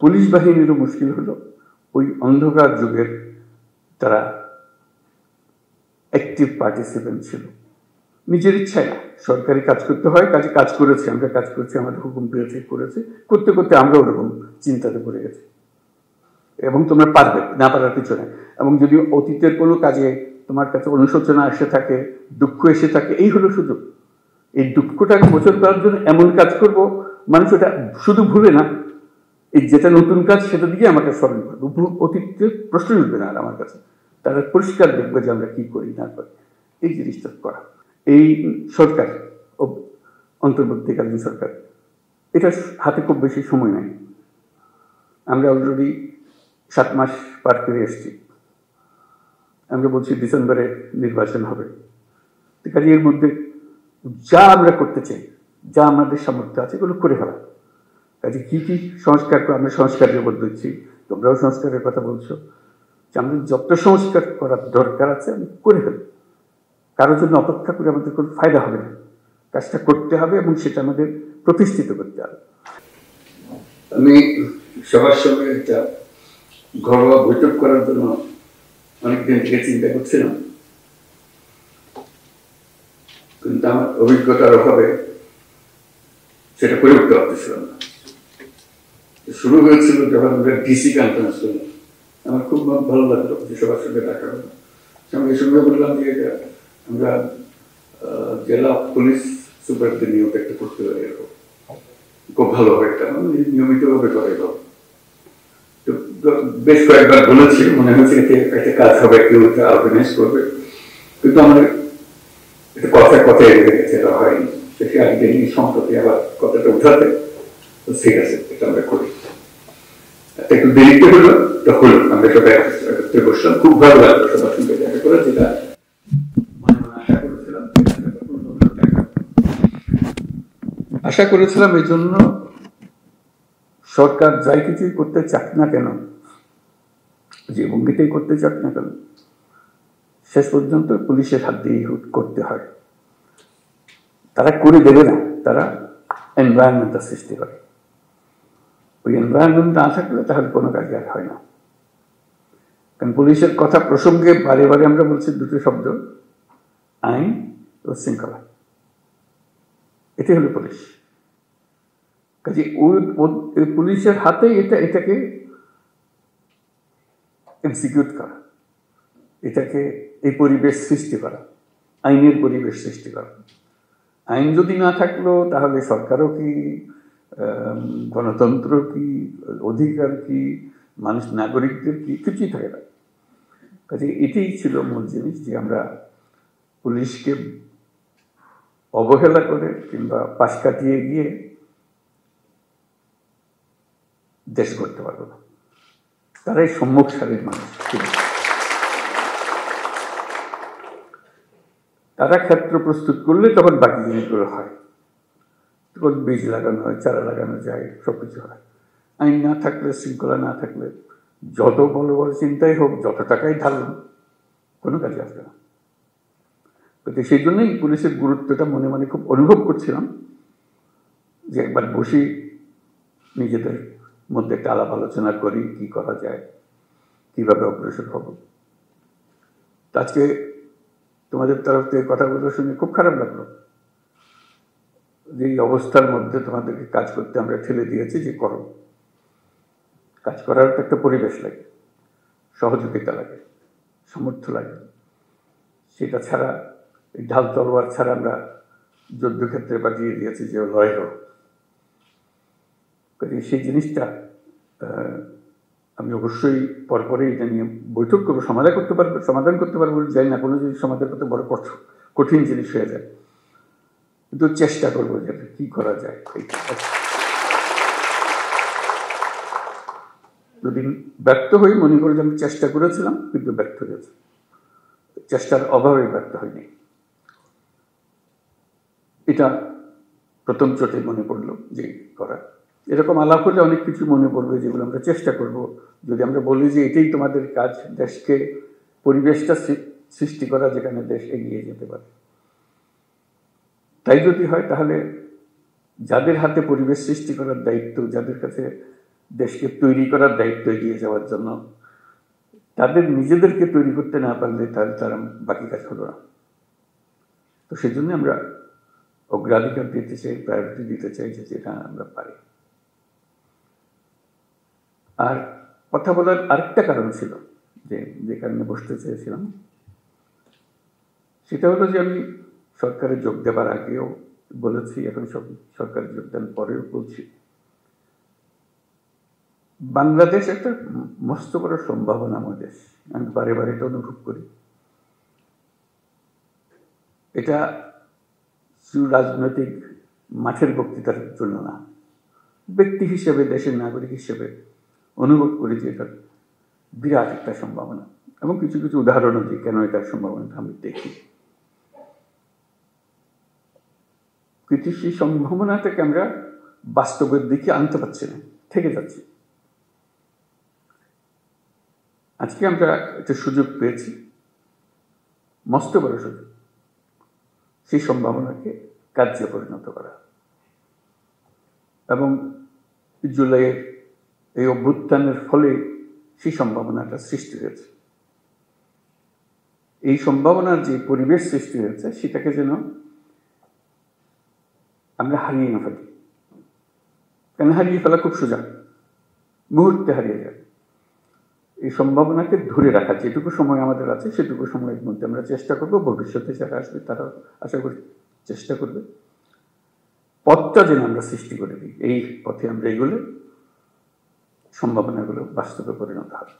Police বাহিনীরও মুশকিল হলো ওই অন্ধকার যুগের তারা অ্যাক্টিভ পার্টিসিপেন্ট ছিল, নিজের ইচ্ছায় না, সরকারি কাজ করতে হয়, কাজে কাজ করেছি, আমরা কাজ করছি, আমাদের হুকুম পেয়েছে, করেছি, করতে করতে আমরা ওরকম চিন্তাতে পড়ে গেছি। এবং তোমরা পারবে, না পারার কিছু নেই। এবং যদি অতীতের কোনো কাজে তোমার কাছে অনুশোচনা এসে থাকে, দুঃখ এসে থাকে, এই হলো সুযোগ। এই দুঃখটাকে মোচন করার জন্য এমন কাজ করব, মানুষ ওটা শুধু ভুলে না, এই যেটা নতুন কাজ সেটা দিকে আমাকে স্মরণ করবে, অতীতের প্রশ্ন উঠবে না আর আমার কাছে, তারা পরিষ্কার দেখবে যে আমরা কি করি না করি। এই জিনিসটা করা, এই সরকার অন্তর্বর্তীকালীন সরকার, এটা হাতে খুব বেশি সময় নাই। আমরা অলরেডি 7 মাস পার করে এসেছি। আমরা বলছি ডিসেম্বরে নির্বাচন হবে। কাজে এর মধ্যে যা আমরা করতে চাই, যা আমাদের সামর্থ্য আছে, এগুলো করে ফেলা। কাজে কি কি সংস্কার, আমরা সংস্কারের উপর দিচ্ছি, তোমরাও সংস্কারের কথা বলছো, যে আমাদের যত সংস্কার করার দরকার আছে আমি করে ফেলি। কারোর জন্য অপেক্ষা করে আমাদের কোনো ফায়দা হবে না, কাজটা করতে হবে এবং সেটা আমাদের প্রতিষ্ঠিত করতে হবে। আমি সবার সঙ্গে একটা ঘরোয়া বৈঠক করার জন্য অনেকদিন থেকে চিন্তা করছিলাম, কিন্তু আমার অভিজ্ঞতার অভাবে সেটা করে উঠতে পারতেছিলাম না। শুরু হয়েছিল যখন আমরা ডিসি কনফারেন্স করলাম, আমার খুব ভালো লাগলো যে সবার সঙ্গে দেখা হলো। সঙ্গে সঙ্গে বললাম যে আমরা জেলা পুলিশ সুপারদের নিয়োগ একটা করতে পারি, এরকম খুব ভালো হবে, একটা নিয়মিতভাবে করে দাও। বেশ কয়েকবার বলেছি, মনে হচ্ছে একটা কাজ হবে, কেউ এটা অর্গানাইজ করবে, কিন্তু আমার এটা কথায় কথায় রেখে গেছে, এটা হয়নি। শেষে একদিন সম্প্রতি আবার কথাটা উঠাতে, তো ঠিক আছে এটা আমরা করি। একটু দেরিতে হলো, তো হলো, আমরা সবাই একত্রে বসলাম, খুব ভালো লাগলো সবার সঙ্গে দেখা করে, যেটা আশা করেছিলাম। এই জন্য সরকার যাই কিছুই করতে চাক না কেন, যে ভঙ্গিতেই করতে চাক না কেন, শেষ পর্যন্ত পুলিশের হাত দিয়ে করতে হয়। তারা করে দেবে না, তারা এনভায়রনমেন্টটা সৃষ্টি করে। ওই এনভায়রনমেন্ট না থাকলে তাহলে কোনো কাজ আর হয় না। কারণ পুলিশের কথা প্রসঙ্গে বারে বারে আমরা বলছি দুটো শব্দ, আইন ও শৃঙ্খলা। এটাই হলো পুলিশ। কাজে ওই পুলিশের হাতে এটাকে এক্সিকিউট করা, এটাকে এই পরিবেশ সৃষ্টি করা, আইনের পরিবেশ সৃষ্টি করা। আইন যদি না থাকলো তাহলে সরকারও কি, গণতন্ত্র কি, অধিকার কি, মানুষ নাগরিকদের কি, কিছুই থাকে না। কাজে এটাই ছিল মূল জিনিস, যে আমরা পুলিশকে অবহেলা করে কিংবা পাশ কাটিয়ে গিয়ে দেশ করতে পারবো না। তারাই সম্মুখ সারির মানুষ, তারা ক্ষেত্র প্রস্তুত করলে তখন বাকি জিনিসগুলো হয়, তখন বীজ লাগানো হয়, চারা লাগানো যায়, সবকিছু হয়। আইন না থাকলে, শৃঙ্খলা না থাকলে, যত বড় বড় চিন্তাই হোক, যত টাকাই ঢালুন, কোনো কাজে আসবে না। তো সেই জন্যই পুলিশের গুরুত্বটা মনে মনে খুব অনুভব করছিলাম, যে একবার বসি, নিজেদের মধ্যে একটা আলাপ আলোচনা করি, কি করা যায়, কিভাবে অগ্রসর হব। আজকে তোমাদের তরফ থেকে কথাগুলো শুনে খুব খারাপ লাগলো, যে এই অবস্থার মধ্যে তোমাদেরকে কাজ করতে আমরা ঠেলে দিয়েছি, যে করো। কাজ করার একটা পরিবেশ লাগে, সহযোগিতা লাগে, সামর্থ্য লাগে। সেটা ছাড়া, এই ঢাল তলোয়ার ছাড়া আমরা যুদ্ধক্ষেত্রে পাঠিয়ে দিয়েছি যে লড়াই হোক। সেই জিনিসটা আমি অবশ্যই পরপরে এটা নিয়ে বৈঠক করবো, সমাধান করতে পারবো যাই না, কোনো জিনিস সমাধান করতে বড় কঠিন জিনিস হয়ে যায়, কিন্তু চেষ্টা করবো যে কি করা যায়। যদি ব্যর্থ হই, মনে করি যে আমি চেষ্টা করেছিলাম কিন্তু ব্যর্থ হয়েছে, চেষ্টার অভাবে ব্যর্থ হয়নি। এটা প্রথম চোটে মনে পড়লো যে করা। এরকম আলাপ হলে অনেক কিছু মনে পড়বে, যেগুলো আমরা চেষ্টা করব। যদি আমরা বলি যে এটাই তোমাদের কাজ, দেশকে পরিবেশটা সৃষ্টি করা যেখানে দেশ এগিয়ে যেতে পারে, তাই যদি হয়, তাহলে যাদের হাতে পরিবেশ সৃষ্টি করার দায়িত্ব, যাদের কাছে দেশকে তৈরি করার দায়িত্ব এগিয়ে যাওয়ার জন্য তাদের নিজেদেরকে তৈরি করতে না পারলে তাহলে তারা বাকি কাজ হলো না। তো সেই জন্য আমরা অগ্রাধিকার দিতে চাই, প্রায়োরিটি দিতে চাই যে যেটা আমরা পারি। আর কথা বলার আরেকটা কারণ ছিল, যে কারণে বসতে চেয়েছিলাম, সেটা হলো যে আমি সরকারে যোগ দেবার আগেও বলেছি, এখন সরকারে যোগদান পরেও বলছি, বাংলাদেশ একটা মস্ত বড় সম্ভাবনাময় দেশ। আমি বারে বারে এটা অনুভব করি। এটা শুধু রাজনৈতিক মাঠের বক্তৃতার জন্য না, ব্যক্তি হিসেবে, দেশের নাগরিক হিসেবে অনুভব করি যে এটা বিরাট একটা সম্ভাবনা, এবং কিছু কিছু উদাহরণও দিই কেন এটার সম্ভাবনাটা আমি দেখি। কিন্তু সেই সম্ভাবনাটাকে আমরা বাস্তবের দিকে আনতে পারছি না, থেকে যাচ্ছি। আজকে আমরা একটা সুযোগ পেয়েছি, মস্ত বড় সুযোগ, সেই সম্ভাবনাকে কার্যে পরিণত করা। এবং জুলাইয়ের এই অভ্যুত্থানের ফলে সেই সম্ভাবনাটা সৃষ্টি হয়েছে। এই সম্ভাবনার যে পরিবেশ সৃষ্টি হয়েছে সেটাকে যেন আমরা হারিয়ে না ফেলি। কেন হারিয়ে ফেলা খুব সোজা, মুহূর্তে হারিয়ে যায়। এই সম্ভাবনাকে ধরে রাখা, যেটুকু সময় আমাদের আছে সেটুকু সময়ের মধ্যে আমরা চেষ্টা করব, ভবিষ্যতে যারা আসবে তারা আশা করি চেষ্টা করবে, পথটা যেন আমরা সৃষ্টি করে দিই। এই পথে আমরা এগুলো সম্ভাবনাগুলো বাস্তবে পরিণত হবে।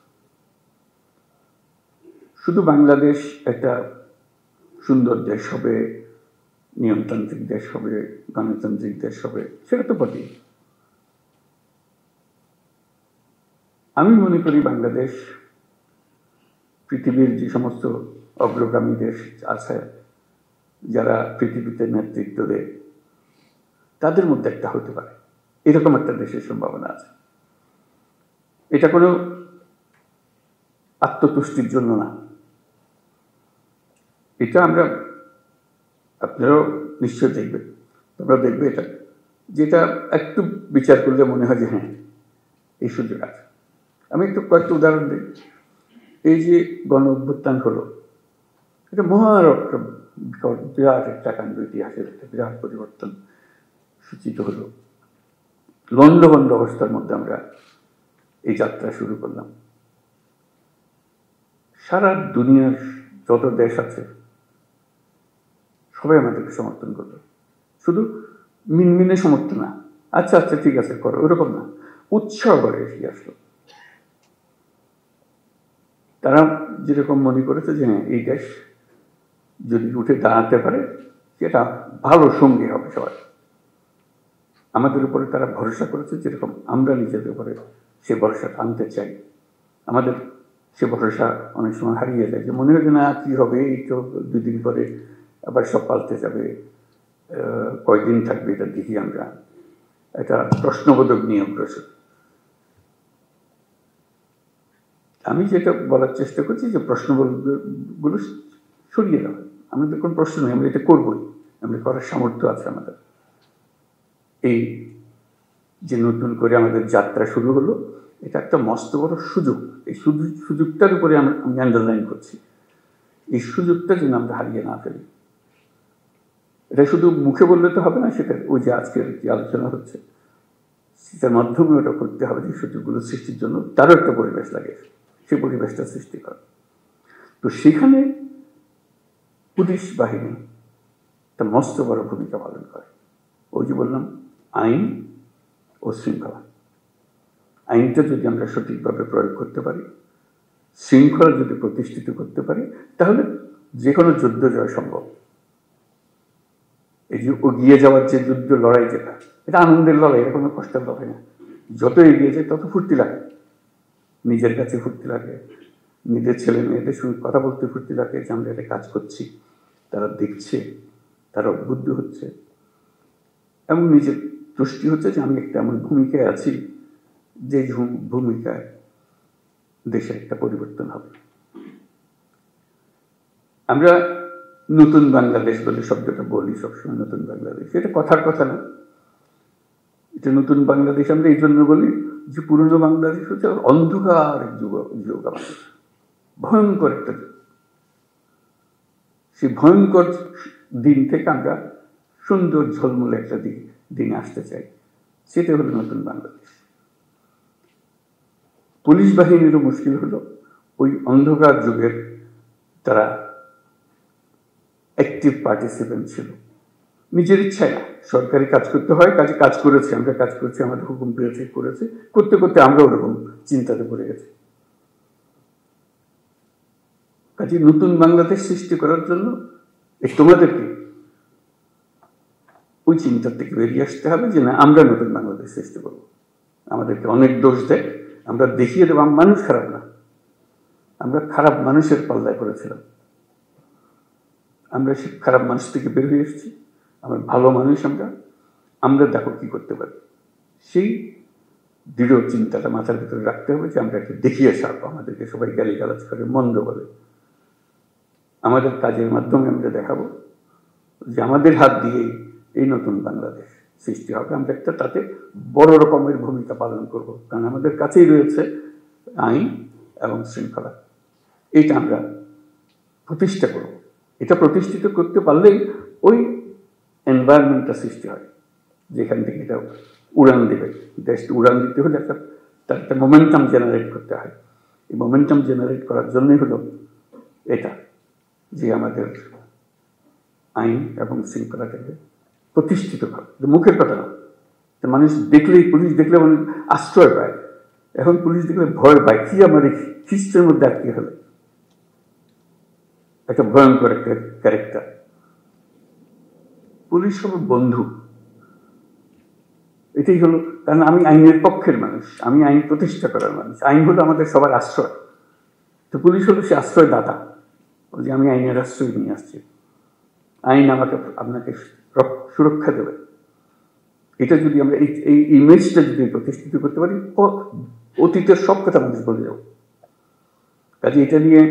শুধু বাংলাদেশ একটা সুন্দর দেশ হবে, নিয়মতান্ত্রিক দেশ হবে, গণতান্ত্রিক দেশ হবে, সেটা তো বটেই। আমি মনে করি বাংলাদেশ পৃথিবীর যে সমস্ত অগ্রগামী দেশ আছে, যারা পৃথিবীতে নেতৃত্ব দেয়, তাদের মধ্যে একটা হতে পারে, এরকম একটা দেশের সম্ভাবনা আছে। এটা কোনো আত্মতুষ্টির জন্য না, এটা আমরা, আপনারাও নিশ্চয় দেখবেন, তোমরা দেখবে এটা, যেটা একটু বিচার করলে মনে হয় যে হ্যাঁ এই সুযোগ আছে। আমি একটু কয়েকটা উদাহরণ দিই। এই যে গণ অভ্যুত্থান হলো, এটা মহারক্রম বিরাট একটা কাণ্ড, ইতিহাসের একটা বিরাট পরিবর্তন সূচিত হলো। লন্ডভন্ড অবস্থার মধ্যে আমরা এই যাত্রা শুরু করলাম। সারা দুনিয়ার যত দেশ আছে সবাই আমাদেরকে সমর্থন করলো। শুধু মিনমিনে সমর্থন না, আচ্ছা আচ্ছা ঠিক আছে করো, ওরকম না, উৎসাহ করে এসে আসলো। তারা যেরকম মনে করেছে যে হ্যাঁ এই দেশ যদি উঠে দাঁড়াতে পারে সেটা ভালো সঙ্গী হবে সবাই। আমাদের উপরে তারা ভরসা করেছে, যেরকম আমরা নিজেদের উপরে সে ভরসা আনতে চাই। আমাদের সে ভরসা অনেক সময় হারিয়ে যায়, যে মনে হয় যে না কী হবে, এই তো দুদিন পরে আবার সব পাল্টে যাবে, কয়দিন থাকবে এটা দেখি আমরা। এটা প্রশ্নবোধক নিয়ে অগ্রসর। আমি যেটা বলার চেষ্টা করছি যে প্রশ্নগুলো সরিয়ে দেওয়া, আমাদের কোনো প্রশ্ন নেই, আমরা এটা করবোই, আমরা করার সামর্থ্য আছে আমাদের। এই যে নতুন করে আমাদের যাত্রা শুরু হলো, এটা একটা মস্ত বড় সুযোগ। এই সুযোগটার উপরে আমি আন্ডারলাইন করছি, এই সুযোগটা যেন আমরা হারিয়ে না ফেলি। এটা শুধু মুখে বললে তো হবে না, সেটা ওই যে আজকের যে আলোচনা হচ্ছে সেটার মাধ্যমে ওটা করতে হবে, যে সুযোগগুলো সৃষ্টির জন্য তারও একটা পরিবেশ লাগে, সেই পরিবেশটা সৃষ্টি করা। তো সেখানে পুলিশ বাহিনী একটা মস্ত বড় ভূমিকা পালন করে। ওই যে বললাম, আইন ও শৃঙ্খলা। আইনটা যদি আমরা সঠিকভাবে প্রয়োগ করতে পারি, শৃঙ্খলা যদি প্রতিষ্ঠিত করতে পারি, তাহলে যে কোনো যুদ্ধ জয় সম্ভব। এই যে এগিয়ে যাওয়ার যে যুদ্ধ লড়াই, যেটা এটা আনন্দের লড়াই, এটা কোনো কষ্টের লড়াই না। যত এগিয়ে যায় তত ফুর্তি লাগে, নিজের কাছে ফুর্তি লাগে, নিজের ছেলে মেয়েদের সঙ্গে কথা বলতে ফুর্তি লাগে যে আমরা এটা কাজ করছি, তারা দেখছে, তারা উদ্বুদ্ধ হচ্ছে, এবং নিজের তুষ্টি হচ্ছে যে আমি একটা এমন ভূমিকায় আছি যে ভূমিকায় দেশের একটা পরিবর্তন হবে। আমরা নতুন বাংলাদেশ বলে শব্দটা বলি সবসময়, নতুন বাংলাদেশ, এটা কথার কথা না। এটা নতুন বাংলাদেশ আমরা এই জন্য বলি, যে পুরনো বাংলাদেশ হচ্ছে অন্ধকার যুগ, যুগ আমাদের ভয়ঙ্কর একটা যুগ। সেই ভয়ঙ্কর দিন থেকে আমরা সুন্দর ঝলমলে একটা দিন আসতে চাই, সেটা হলো নতুন বাংলাদেশ। পুলিশ বাহিনীরও মুশকিল হলো ওই অন্ধকার যুগের তারা অ্যাক্টিভ পার্টিসিপেন্ট ছিল, নিজের ইচ্ছায় না, সরকারি কাজ করতে হয়, কাজে কাজ করেছে, আমরা কাজ করছি, আমাদের হুকুম পেয়েছে, করেছে, করতে করতে আমরা ওরকম চিন্তাতে পড়ে গেছি। কাজে নতুন বাংলাদেশ সৃষ্টি করার জন্য তোমাদেরকে ওই চিন্তার থেকে বেরিয়ে আসতে হবে যে না, আমরা নতুন বাংলাদেশ সৃষ্টি করবো। আমাদেরকে অনেক দোষ দেয়, আমরা দেখিয়ে দেবো মানুষ খারাপ না, আমরা খারাপ মানুষের পাল্লায় করেছিলাম, আমরা সে খারাপ মানুষ থেকে বের হয়ে এসেছি, আমরা ভালো মানুষ, আমরা দেখো কি করতে পারি। সেই দৃঢ় চিন্তাটা মাথার ভিতরে রাখতে হবে যে আমরা একটু দেখিয়ে ছাড়বো, আমাদেরকে সবাই গালিগালাজ করে, মন্দ বলে, আমাদের কাজের মাধ্যমে আমরা দেখাবো যে আমাদের হাত দিয়েই এই নতুন বাংলাদেশ সৃষ্টি হবে। আমরা একটা তাতে বড় রকমের ভূমিকা পালন করব, কারণ আমাদের কাছেই রয়েছে আইন এবং শৃঙ্খলা। এইটা আমরা প্রতিষ্ঠা করব। এটা প্রতিষ্ঠিত করতে পারলেই ওই এনভায়রনমেন্টটা সৃষ্টি হয় যেখান থেকে এটা উড়ান দেবে। দেশটা উড়ান দিতে হলে তার একটা মোমেন্টাম জেনারেট করতে হয়। এই মোমেন্টাম জেনারেট করার জন্যই হলো এটা যে আমাদের আইন এবং শৃঙ্খলাটাকে প্রতিষ্ঠিত করা, মুখের কথা না। মানুষ দেখলেই, পুলিশ দেখলে মানুষ আশ্রয় পায়, এখন পুলিশ দেখলে ভয় পায়, কি আমাদের খ্রিস্টের মধ্যে আটকে হলে একটা ভয়ঙ্কর একটা ক্যারেক্টার। পুলিশ হলো বন্ধু, এটাই হলো, কারণ আমি আইনের পক্ষের মানুষ, আমি আইন প্রতিষ্ঠা করার মানুষ, আইন হলো আমাদের সবার আশ্রয়। তো পুলিশ হলো সে আশ্রয়দাতা, যে আমি আইনের আশ্রয় নিয়ে আসছি, আইন আপনাকে সুরক্ষা দেবে। এটা যদি আমরা এই ইমেজটা যদি প্রতিষ্ঠিত করতে পারি, অতীতের সব কথা মানুষ বলে যাব। কাজে এটা নিয়ে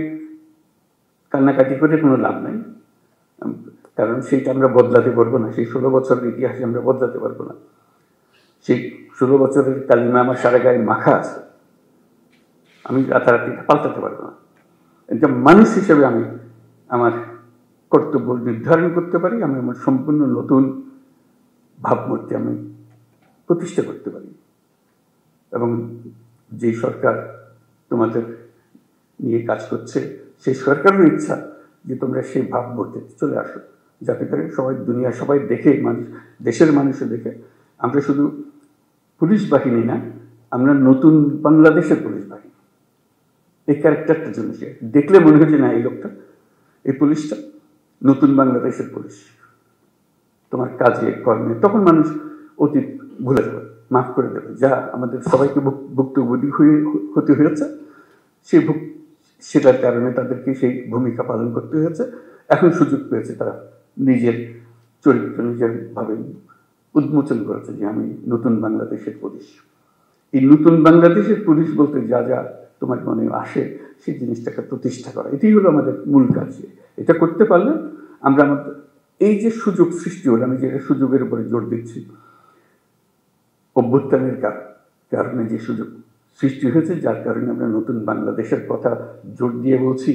কান্নাকাটি করে কোনো লাভ নাই, কারণ সেইটা আমরা বদলাতে পারবো না। সেই 16 বছরের ইতিহাসে আমরা বদলাতে পারবো না। সেই 16 বছরের কালিমা আমার সারা গায়ে মাখা আছে, আমি রাতারাতি পাল্টাতে পারবো না। এটা মানুষ হিসেবে আমি আমার কর্তব্য নির্ধারণ করতে পারি, আমি আমার সম্পূর্ণ নতুন ভাবমূর্তি আমি প্রতিষ্ঠা করতে পারি। এবং যে সরকার তোমাদের নিয়ে কাজ করছে, সেই সরকারের ইচ্ছা যে তোমরা সেই ভাবমূর্তিতে চলে আসো, যাতে করে সবাই, দুনিয়া সবাই দেখে, মানুষ, দেশের মানুষও দেখে আমরা শুধু পুলিশ বাহিনী না, আমরা নতুন বাংলাদেশের পুলিশ বাহিনী। এই ক্যারেক্টারটার জন্য সে দেখলে মনে হয় যে না, এই লোকটা, এই পুলিশটা নতুন বাংলাদেশের পুলিশ। তোমার কাজে কর্মে তখন মানুষ অতীত ভুলে যাবে, মাফ করে দেবে, যা আমাদের সবাইকে ভুক্তভোগী হতে হয়েছে, সেটার কারণে তাদেরকে সেই ভূমিকা পালন করতে হয়েছে। এখন সুযোগ পেয়েছে, তারা নিজের চরিত্র নিজের ভাবে উন্মোচন করেছে যে আমি নতুন বাংলাদেশের পুলিশ। এই নতুন বাংলাদেশের পুলিশ বলতে যা যা তোমার মনে আসে, সেই জিনিসটাকে প্রতিষ্ঠা করা, এটাই হলো আমাদের মূল কাজ। এটা করতে পারলে আমরা আমাদের এই যে সুযোগ সৃষ্টি হলো, আমি যে সুযোগের উপরে জোর দিচ্ছি, অভ্যুত্থানের কারণে যে সুযোগ সৃষ্টি হয়েছে, যার কারণে আমরা নতুন বাংলাদেশের কথা জোর দিয়ে বলছি।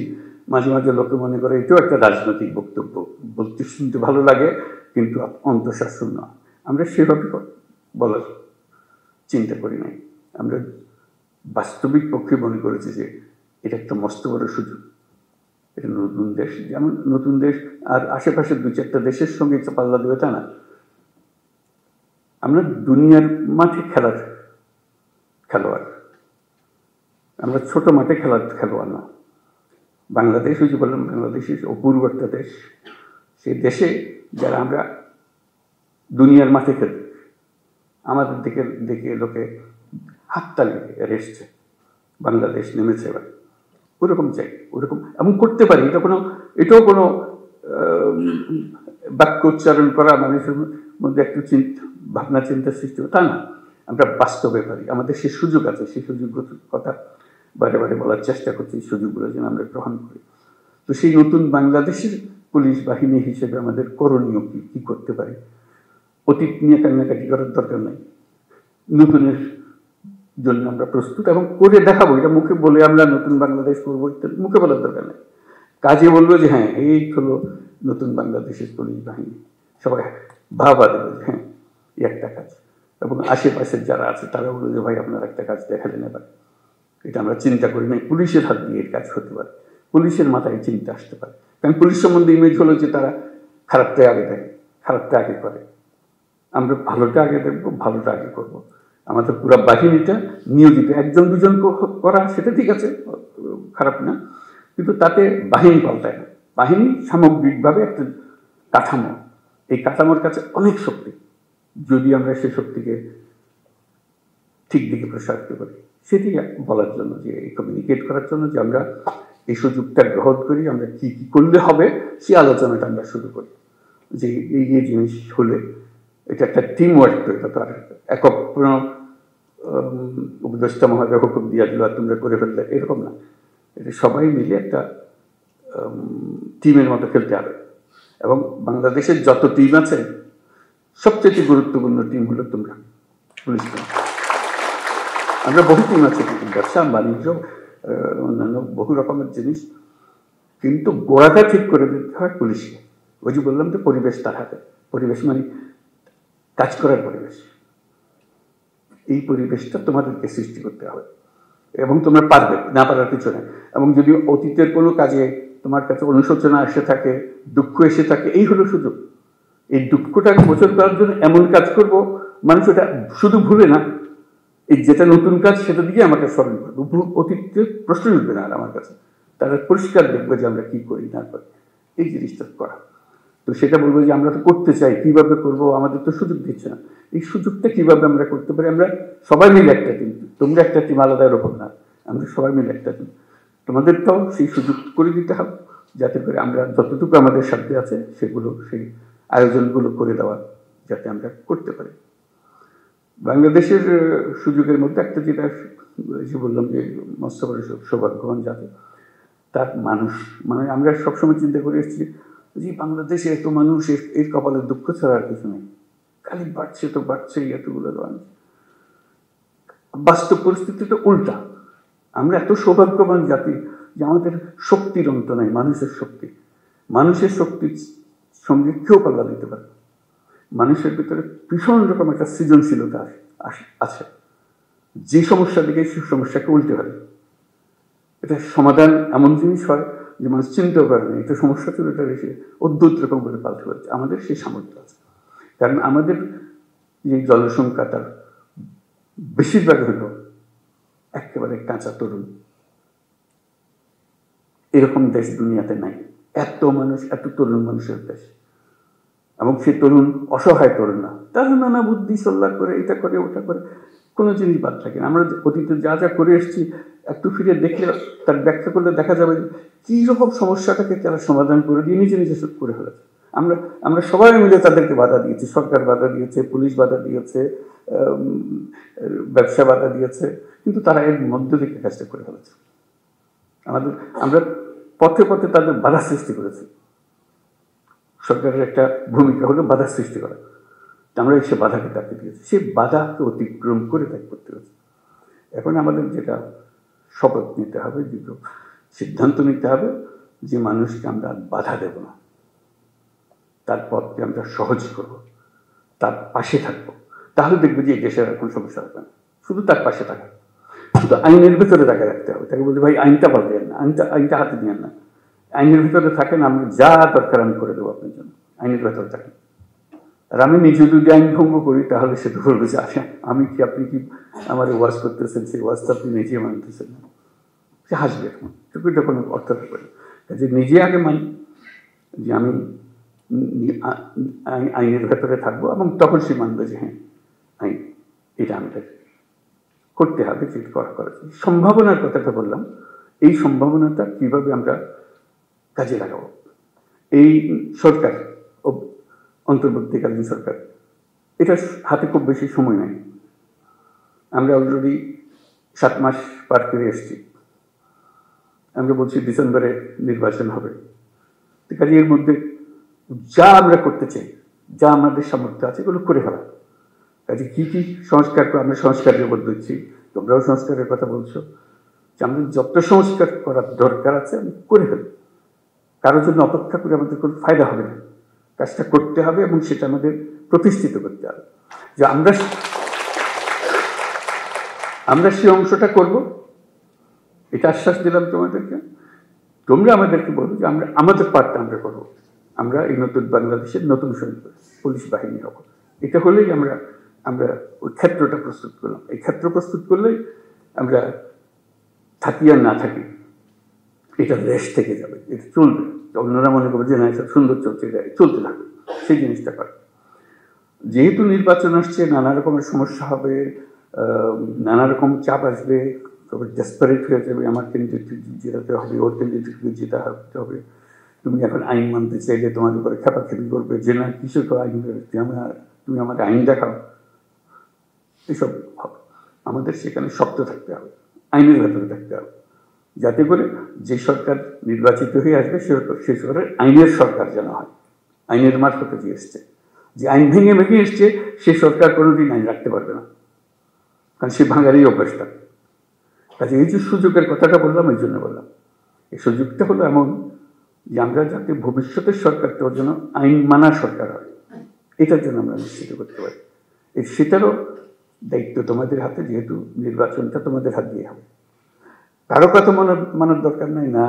মাঝে মাঝে লোকে মনে করে এটাও একটা রাজনৈতিক বক্তব্য, বলতে শুনতে ভালো লাগে কিন্তু অন্তঃশাসন না। আমরা সেভাবে বলার চিন্তা করি নাই, আমরা বাস্তবিক পক্ষে মনে করেছি যে এটা একটা মস্ত বড় সুযোগ। এটা নতুন দেশ, যেমন নতুন দেশ আর আশেপাশের 2-4টা দেশের সঙ্গে পাল্লা দেবে তা না, আমরা দুনিয়ার মাঠে খেলোয়াড়, আমরা ছোট মাঠে খেলোয়াড় না। বাংলাদেশ, ওই যে বললাম, বাংলাদেশ অপূর্ব একটা দেশ। সেই দেশে যারা আমরা দুনিয়ার মাঠে খেলি, আমাদের দিকে দেখে লোকে হাততালি এসছে, বাংলাদেশ নেমেছে এবার, ওরকম চাই, ওরকম এমন করতে পারি। এটাও কোনো বাক্য উচ্চারণ করা মানুষের মধ্যে একটু ভাবনা চিন্তা সৃষ্টি তা না, আমরা বাস্তবে পারি, আমাদের সেই সুযোগ আছে। সেই সুযোগগুলোর কথা বারে বারে বলার চেষ্টা করছি, সুযোগগুলো যেন আমরা গ্রহণ করি। তো সেই নতুন বাংলাদেশের পুলিশ বাহিনী হিসেবে আমাদের করণীয় কি করতে পারি? অতীত নিয়ে কান্নাকাটি করার দরকার নাই, নতুনের জন্য আমরা প্রস্তুত এবং করে দেখাবো। এটা মুখে বলে আমরা নতুন বাংলাদেশ করবো ইত্যাদি মুখে বলার দরকার নেই, কাজে বলবো যে হ্যাঁ এই হলো নতুন বাংলাদেশের পুলিশ বাহিনী, সবাই ভাবা দেবে যে হ্যাঁ এই একটা কাজ। এবং আশেপাশের যারা আছে তারা বলবে যে ভাই আপনার একটা কাজ দেখালেন এবার, এটা আমরা চিন্তা করি নাই পুলিশের হাত দিয়ে এই কাজ হতে পারে, পুলিশের মাথায় চিন্তা আসতে পারে। কারণ পুলিশ সম্বন্ধে ইমেজ হলো যে তারা খারাপটা আগে দেখে, খারাপটা আগে করে। আমরা ভালোটা আগে দেখবো, ভালোটা আগে করবো। আমাদের পুরো বাহিনীটা নিয়োজিত, একজন দুজন করা সেটা ঠিক আছে, খারাপ না, কিন্তু তাতে বাহিনী পাল্টায় না। বাহিনী সামগ্রিকভাবে একটা কাঠামো, এই কাঠামোর কাছে অনেক শক্তি, যদি আমরা সেই শক্তিকে ঠিক দিকে প্রসারিত করি। সেটি বলার জন্য, যে কমিউনিকেট করার জন্য যে আমরা এই সুযোগটা গ্রহণ করি, আমরা কি কি করলে হবে সেই আলোচনাটা আমরা শুরু করি। যে এই যে জিনিস হলে এটা একটা টিম ওয়ার্ক, তো এটা তো আর একক কোনো উপদেষ্টা মহাদেব হুকুম দিয়া দিল আর তোমরা করে ফেললে এরকম না, এটা সবাই মিলে একটা টিমের মতো খেলতে হবে। এবং বাংলাদেশের যত টিম আছে সবচেয়ে গুরুত্বপূর্ণ টিম হলো তোমরা পুলিশ টিম। আমরা বহু টিম আছে, ব্যবসা বাণিজ্য অন্যান্য বহু রকমের জিনিস, কিন্তু গোড়াটা ঠিক করে দিতে হয় পুলিশকে। ওই যে বললাম যে পরিবেশ তার হাতে, পরিবেশ মানে কাজ করার পরিবেশ, এই পরিবেশটা তোমাদেরকে সৃষ্টি করতে হবে এবং তোমরা পারবে, না পারার কিছু নেই। এবং যদি অতীতের কোনো কাজে তোমার কাছে অনুশোচনা এসে থাকে, দুঃখ এসে থাকে, এই হলো সুযোগ। এই দুঃখটাকে মোচন করার জন্য এমন কাজ করব মানুষ ওটা শুধু ভুলে না, এই যেটা নতুন কাজ সেটা দিকে আমাকে স্মরণ করবো, অতীতের প্রশ্ন উঠবে না আর আমার কাছে, তারা পরিষ্কার দেখবে যে আমরা কি করি না করি, এই জিনিসটা করা। তো সেটা বলবো যে আমরা তো করতে চাই, কিভাবে করব, আমাদের তো সুযোগ দিচ্ছে না। এই সুযোগটা কিভাবে আমরা করতে পারি, আমরা সবাই মিলে একটা টিম, তোমরা একটা টিম আলাদা এরকম না, আমরা সবাই মিলে একটা টিম, তোমাদেরটাও সেই সুযোগ করে দিতে হবে, যাতে করে আমরা যতটুকু আমাদের সাথে আছে সেগুলো, সেই আয়োজনগুলো করে দেওয়া যাতে আমরা করতে পারি। বাংলাদেশের সুযোগের মধ্যে একটা যেটা যে বললাম যে মৎস্য সৌভাগ্যবান জাতি, তার মানুষ, মানে আমরা সবসময় চিন্তা করে এসেছি যে বাংলাদেশে এত মানুষ, এর কপালে দুঃখ ছাড়া আর কিছু নেই, খালি বাড়ছে তো বাড়ছে এতগুলো মানুষ। বাস্তব পরিস্থিতি তো উল্টা, আমরা এত সৌভাগ্যবান জাতি যে আমাদের শক্তির অন্ত নাই, মানুষের শক্তি, মানুষের শক্তির সঙ্গে কেউ পাল্লা দিতে পারে। মানুষের ভিতরে ভীষণ রকম একটা সৃজনশীলতা আছে, যে সমস্যা দিকে সেই সমস্যাকে উল্টে হয়, এটা সমাধান এমন জিনিস হয় যে মানুষ চিন্তাও করে না, এটা সমস্যা ছিল, এটা এসে অদ্ভুত রকম করে পাল্টে পাচ্ছে। আমাদের সেই সামর্থ্য আছে, কারণ আমাদের যে জনসংখ্যা তার বেশিরভাগ হল একেবারে কাঁচা তরুণ। এরকম দেশ দুনিয়াতে নাই, এত মানুষ, এত তরুণ মানুষের দেশ। এবং সে তরুণ অসহায় তরুণ না, তারা নানা বুদ্ধি সল্লা করে, এটা করে ওটা করে, কোনো জিনিস বাদ থাকে না। আমরা অতীতে যা যা করে এসেছি একটু ফিরে দেখলে, তার ব্যাখ্যা করলে দেখা যাবে কী রকম সমস্যাটাকে তারা সমাধান করে দিয়ে নিজে নিজে করে ফেলেছে। আমরা সবাই মিলে তাদেরকে বাধা দিয়েছি, সরকার বাধা দিয়েছে, পুলিশ বাধা দিয়েছে, ব্যবসা বাধা দিয়েছে, কিন্তু তারা এর মধ্য থেকে কাজটা করে ফেলেছে। আমরা পথে পথে তাদের বাধা সৃষ্টি করেছি। সরকারের একটা ভূমিকা হলো বাধা সৃষ্টি করা, আমরা সে বাধাকে তাকে দিয়েছি, সে বাধাকে অতিক্রম করে তাকে করতে হয়েছে। এখন আমাদের যেটা শপথ নিতে হবে, যেটা সিদ্ধান্ত নিতে হবে, যে মানুষকে আমরা বাধা দেব না, তার পথকে আমরা সহজ করব, তার পাশে থাকবো। তাহলে দেখবো যে এই দেশের এখন সমস্যা হবে না। শুধু তার পাশে থাকা, শুধু আইনের ভেতরে তাকে রাখতে হবে, তাকে বলতে ভাই আইনটা পাল্টেন না, আইনটা হাতে নিয়ে না, আইনের ভেতরে থাকেন, আমি যা দরকার আমি করে দেবো আপনার জন্য, আইনের ভেতরে থাকেন। আর আমি নিজে যদি আইন ভঙ্গ করি তাহলে সেটা বলবে যে আচ্ছা আমি কি, আপনি কি আমার ওয়াজ করতেছেন, সেই ওয়াজটা আপনি নিজে মানতেছেন না, সে হাসবে, এটা কোনো অর্থ থাকবে না। যে নিজে আগে মানি যে আমি আইনের ভেতরে থাকবো, এবং তখন সে মানবে যে হ্যাঁ আইন এটা আমাদের করতে হবে, যেটা করা। সম্ভাবনার কথাটা বললাম, এই সম্ভাবনাটা কিভাবে আমরা কাজে লাগাবো। এই সরকার, অন্তর্বর্তীকালীন সরকার, এটা হাতে খুব বেশি সময় নেই। আমরা অলরেডি 7 মাস পার করে এসেছি। আমরা বলছি ডিসেম্বরে নির্বাচন হবে, কাজে এর মধ্যে যা আমরা করতে চাই, যা আমাদের সামর্থ্য আছে এগুলো করে ফেলা। কাজে কী কী সংস্কার, আমরা সংস্কার জগৎ দিচ্ছি, তোমরাও সংস্কারের কথা বলছো, যে আমাদের যত সংস্কার করার দরকার আছে আমি করে ফেলি। কারোর জন্য অপেক্ষা করে আমাদের কোনো ফায়দা হবে না, কাজটা করতে হবে এবং সেটা আমাদের প্রতিষ্ঠিত করতে হবে। যে আমরা সেই অংশটা করব, এটা আশ্বাস দিলাম তোমাদেরকে। তোমরা আমাদেরকে বলো যে আমরা আমাদের পার্টটা আমরা করবো। আমরা এই নতুন বাংলাদেশের নতুন সৈনিক পুলিশ বাহিনী হব। এটা হলেই আমরা ওই ক্ষেত্রটা প্রস্তুত করলাম। এই ক্ষেত্র প্রস্তুত করলেই আমরা থাকি আর না থাকি, এটা দেশ থেকে যাবে, এটা চলবে। অন্যরা মনে করবে যে না এটা সুন্দর চলছে, চলতে থাকবে, সেই জিনিসটা করে। যেহেতু নির্বাচন আসছে, নানা রকমের সমস্যা হবে, নানা রকম চাপ আসবে, তবে ডেসপারেট হয়ে যাবে, আমার ক্যান্ডিডেট জেতাতে হবে, ওর ক্যান্ডিডেটকে জেতাতে হবে। তুমি এখন আইন মানতে চাইলে তোমার উপরে খেপাখেপি করবে যে না কিসের আইন, তুমি আমাকে আইন দেখাও, এসব হবে। আমাদের সেখানে শক্ত থাকতে হবে, আইনের ভেতরে থাকতে হবে, যাতে করে যে সরকার নির্বাচিত হয়ে আসবে সে সরকারের আইনের সরকার যেন হয়। আইনের মারফতে যে এসছে, যে আইন ভেঙে এসছে, সে সরকার কোনোদিন আইন রাখতে পারবে না, কারণ সে ভাঙারই অভ্যাসটা। কাজে এই যে সুযোগের কথাটা বললাম, এই জন্য বললাম এই সুযোগটা হলো এমন যে আমরা যাতে ভবিষ্যতের সরকারটা যেন আইন মানার সরকার হয়, এটার জন্য আমরা নিশ্চিত করতে পারি। সেটারও দায়িত্ব তোমাদের হাতে, যেহেতু নির্বাচনটা তোমাদের হাত দিয়ে হবে। কারো কথা মানার দরকার নাই, না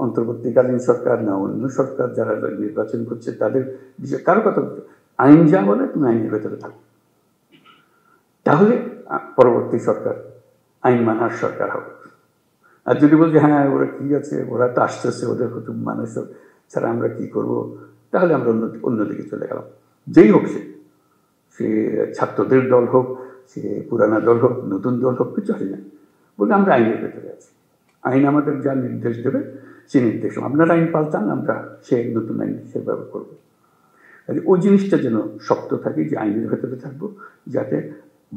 অন্তর্বর্তীকালীন সরকার, না অন্য সরকার যারা নির্বাচন করছে তাদের বিষয়ে কারো কথা বলতে। আইন যা বলে তুমি আইনের ভেতরে থাকো, তাহলে পরবর্তী সরকার আইন মানার সরকার হবে। আর যদি বলছে হ্যাঁ ওরা কি আছে, ওরা তো আসতেছে, ওদের হুতুম মানুষ ছাড়া আমরা কি করব, তাহলে আমরা অন্যদিকে চলে গেলাম। যেই হোক, সে ছাত্রদের দল হোক, সে পুরানা দল হোক, নতুন দল হোক, কিছু হয় না, বলে আমরা আইনের ভেতরে আছি। আইন আমাদের যা নির্দেশ দেবে সে নির্দেশ, আপনারা আইন পাল্টান, আমরা সে নতুন আইন সেভাবে করবো। ওই জিনিসটা যেন শক্ত থাকে, যে আইনের ভেতরে থাকবো, যাতে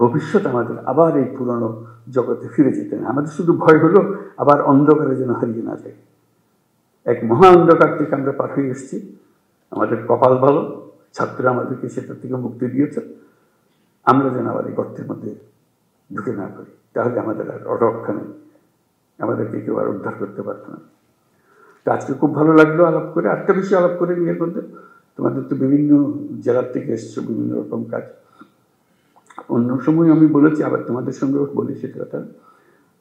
ভবিষ্যৎ আমাদের আবার এই পুরনো জগতে ফিরে যেতে না। আমাদের শুধু ভয় হলো আবার অন্ধকারে যেন হারিয়ে না যায়। এক মহা অন্ধকার থেকে আমরা পার হয়ে এসেছি, আমাদের কপাল ভালো, ছাত্ররা আমাদেরকে সেটার থেকে মুক্তি দিয়েছে। আমরা যেন আবার এই গর্তের মধ্যে ঢুকে না করি, তাহলে আমাদের আর রক্ষা নেই, আমাদেরকে কেউ আর উদ্ধার করতে পারতো না। তো আজকে খুব ভালো লাগলো আলাপ করে, আরেকটা বিষয় আলাপ করে নিয়ে করতে। তোমাদের তো বিভিন্ন জেলার থেকে এসছো, বিভিন্ন রকম কাজ। অন্য সময় আমি বলেছি, আবার তোমাদের সঙ্গেও বলি সেটা কথা,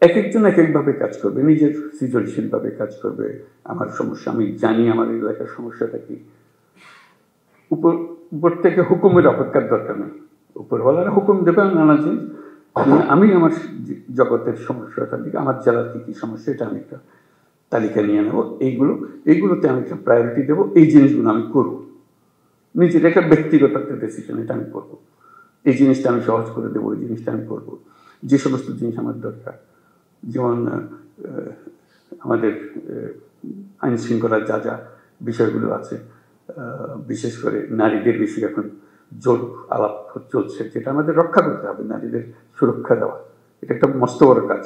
এক একজন এক একভাবে কাজ করবে, নিজের সৃজনশীলভাবে কাজ করবে। আমার সমস্যা আমি জানি, আমার এলাকার সমস্যাটা কি। উপর থেকে হুকুমের অপেক্ষার দরকার নেই, উপরওয়ালারা হুকুম দেবে নানা জিনিস। আমি আমার জগতের সমস্যাটা দিকে, আমার জেলার কি কী সমস্যা, এটা আমি একটা তালিকা নিয়ে নেবো। এইগুলোতে আমি একটা প্রায়োরিটি দেবো, এই জিনিসগুলো আমি করবো। নিজের একটা ব্যক্তিগত একটা ডিসিশন, এটা আমি করবো। এই জিনিসটা আমি সহজ করে দেবো, এই জিনিসটা আমি করবো। যে সমস্ত জিনিস আমার দরকার, যেমন আমাদের আইন শৃঙ্খলার যা যা বিষয়গুলো আছে, বিশেষ করে নারীদের বিষয়ে এখন জোর আলাপ চলছে, যেটা আমাদের রক্ষা করতে হবে, নারীদের সুরক্ষা দেওয়া। এটা একটা মস্ত বড় কাজ।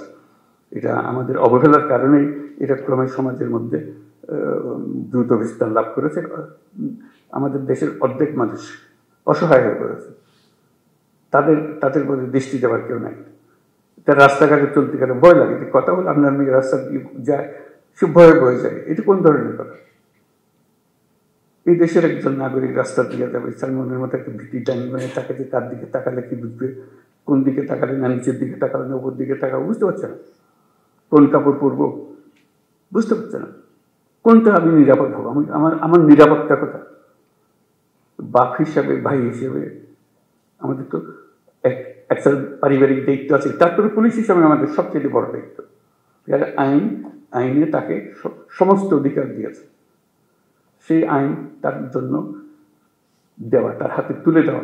এটা আমাদের অবহেলার কারণেই এটা ক্রমে সমাজের মধ্যে দ্রুত বিস্তার লাভ করেছে। আমাদের দেশের অর্ধেক মানুষ অসহায় হয়ে পড়েছে, তাদের মধ্যে দৃষ্টি দেওয়ার কেউ নাই। তার রাস্তাঘাটে চলতে গেলে ভয় লাগে, কথা বলে আপনার মেয়ে রাস্তা দিয়ে যায়, সে ভয়ে ভয়ে যায়। এটা কোন ধরনের কথা? এই দেশের একজন নাগরিক রাস্তা দিয়ে যাবে, তার মনের মতো একটা ভীতি টাইম, মানে তাকে তার দিকে তাকালে কি বুঝবে, কোন দিকে তাকালে, না নিচের দিকে তাকালে না উপর দিকে তাকাবো, বুঝতে পারছে না। কোন কাপড় পরবো বুঝতে পারছে না, কোনটা আমি নিরাপদ হবো, আমার নিরাপত্তা কথা। বাপ হিসাবে, ভাই হিসেবে আমাদের তো একটা পারিবারিক দায়িত্ব আছে, তারপরে পুলিশ হিসাবে আমাদের সবচেয়ে বড় দায়িত্ব। আইনে তাকে সমস্ত অধিকার দিয়েছে, সেই আইন তার জন্য দেওয়া, তার হাতে তুলে দেওয়া,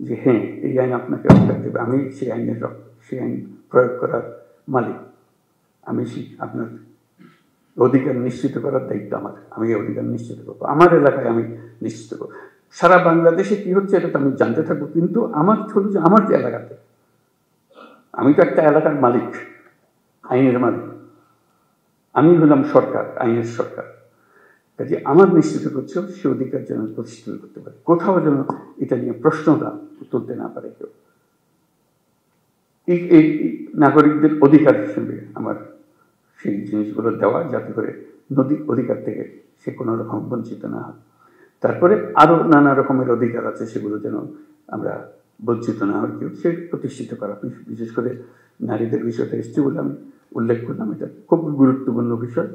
যে হ্যাঁ এই আইন আপনাকে অধিকার দেবে, আমি সেই আইন প্রয়োগ করার মালিক, আমি আপনার অধিকার নিশ্চিত করার দায়িত্ব আমার, আমি এই অধিকার নিশ্চিত করবো, আমার এলাকায় আমি নিশ্চিত করবো। সারা বাংলাদেশে কি হচ্ছে এটা তো আমি জানতে থাকবো, কিন্তু আমার হলো যে আমার যে এলাকাতে, আমি তো একটা এলাকার মালিক, আইনের মালিক, আমি হলাম সরকার, আইনের সরকার। কাজে আমার নিশ্চিত করছে সে অধিকার যেন প্রতিষ্ঠিত করতে পারে, কোথাও যেন এটা নিয়ে প্রশ্নটা তুলতে না পারে কেউ। এই নাগরিকদের অধিকার হিসেবে আমার সেই জিনিসগুলো দেওয়া, যাতে করে অধিকার থেকে সে কোনো রকম বঞ্চিত না হয়। তারপরে আরো নানা রকমের অধিকার আছে, সেগুলো যেন আমরা বঞ্চিত না হয় কেউ, সে প্রতিষ্ঠিত করা। বিশেষ করে নারীদের বিষয়টা এসছে বলে আমি উল্লেখ করলাম, এটা খুব গুরুত্বপূর্ণ বিষয়।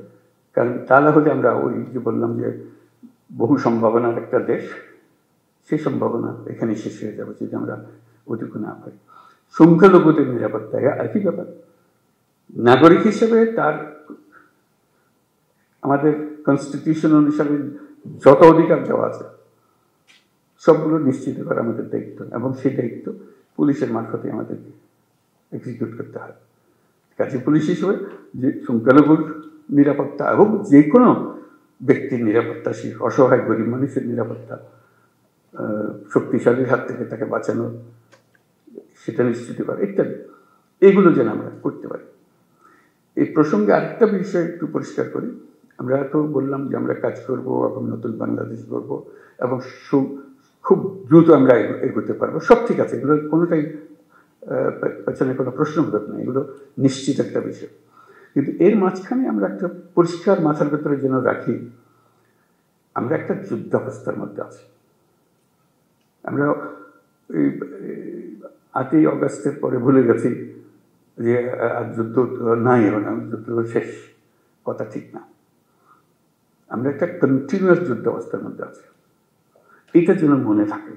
কারণ তা না হলে আমরা ওই যে বললাম যে বহু সম্ভাবনার একটা দেশ, সেই সম্ভাবনা এখানে শেষ হয়ে যাবে যদি আমরা ওইটুকু না পাই। সংখ্যালঘুদের নিরাপত্তা একই ব্যাপার। নাগরিক হিসেবে তার আমাদের কনস্টিটিউশন অনুসারে যত অধিকার দেওয়া আছে সবগুলো নিশ্চিত করা আমাদের দায়িত্ব, এবং সেই দায়িত্ব পুলিশের মারফতে আমাদেরকে এক্সিকিউট করতে হয়। কাজে পুলিশ হিসেবে যে সংখ্যালঘুর নিরাপত্তা এবং যে কোনো ব্যক্তির নিরাপত্তা, সেই অসহায় গরিব মানুষের নিরাপত্তা, শক্তিশালীর হাত থেকে তাকে বাঁচানো, সেটা নিশ্চিত করা ইত্যাদি, এগুলো যেন আমরা করতে পারি। এই প্রসঙ্গে আরেকটা বিষয় একটু পরিষ্কার করি। আমরা তো বললাম যে আমরা কাজ করব এবং নতুন বাংলাদেশ গড়ব এবং খুব দ্রুত আমরা এগোতে পারবো, সব ঠিক আছে, এগুলো কোনোটাই পেছনে কোনো প্রশ্নবোধক নেই, এগুলো নিশ্চিত একটা বিষয়। কিন্তু এর মাঝখানে আমরা একটা পরিষ্কার মাথার ভেতরে যেন রাখি, আমরা একটা যুদ্ধাবস্থার মধ্যে আছি। আমরা এই 8ই অগাস্টের পরে ভুলে গেছি যে আর যুদ্ধ নাই, এখন যুদ্ধ শেষ, কথা ঠিক না। আমরা একটা কন্টিনিউয়াস যুদ্ধাবস্থার মধ্যে আছি, এটা যেন মনে থাকে